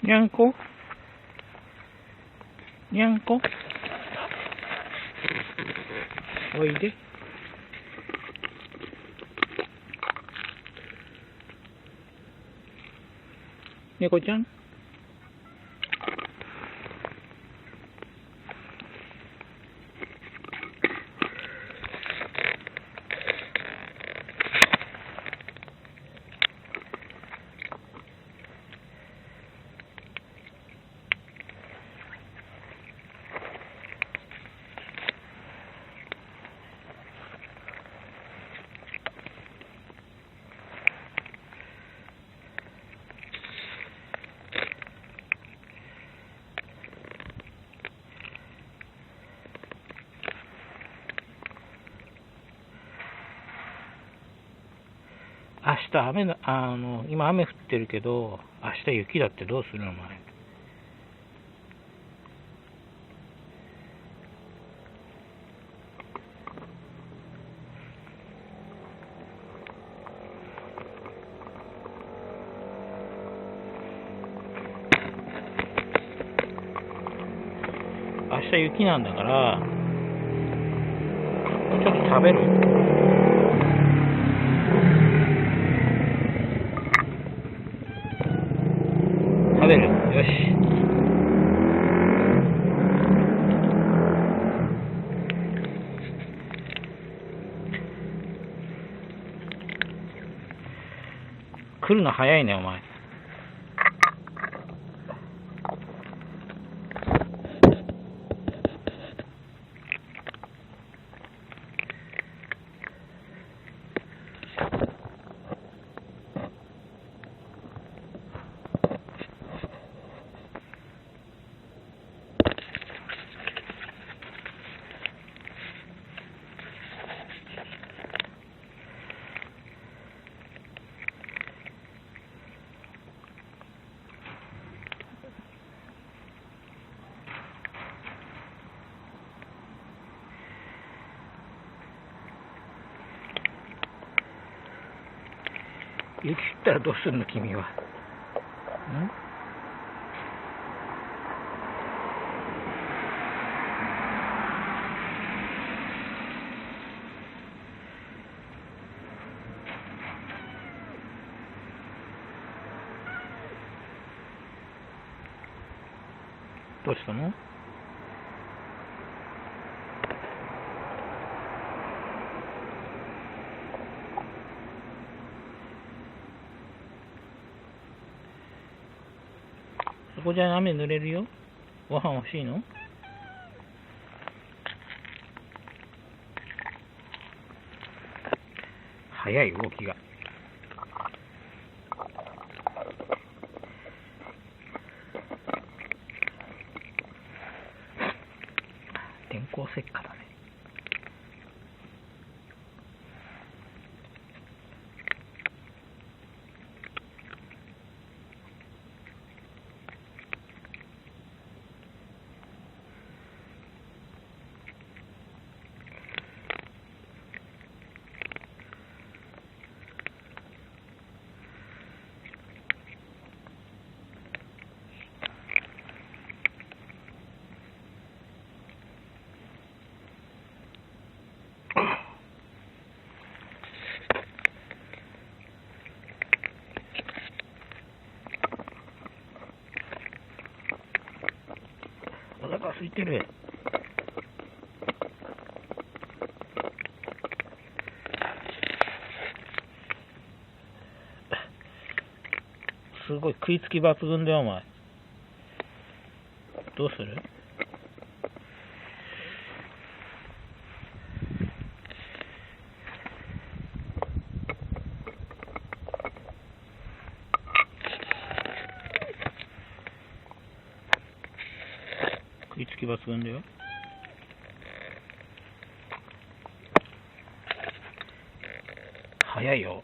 にゃんこにゃんこおいで。猫ちゃん。明日雨だ、今雨降ってるけど、明日雪だってどうするのお前。明日雪なんだから、ちょっと食べる？食べる？よし。来るの早いね、お前。雪降ったらどうするの君は。どうしたの？そこじゃ雨濡れるよ。ご飯欲しいの？早い動きが。電光石火だね。お腹空いてる。すごい食いつき抜群だよお前。どうする？食いつき抜群だよ。早いよ。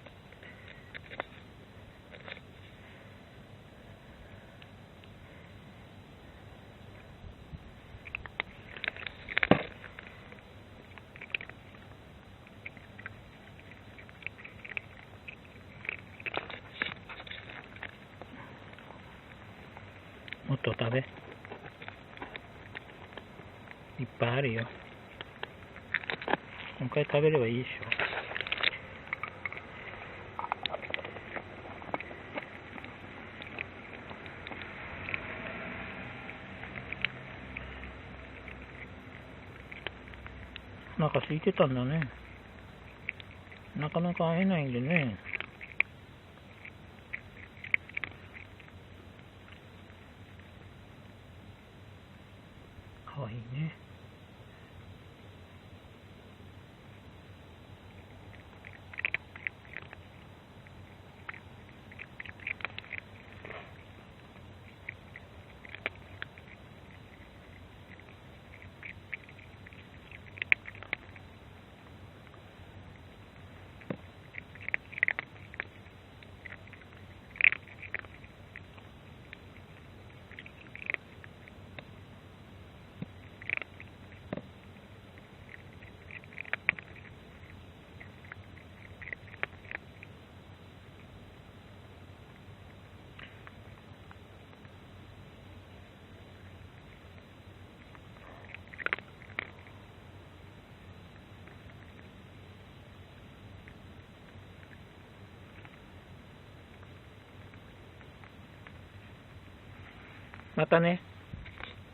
もっと食べ。いっぱいあるよ。もう一回食べればいいでしょ。お腹空いてたんだね。なかなか会えないんでね。かわいいね。またね。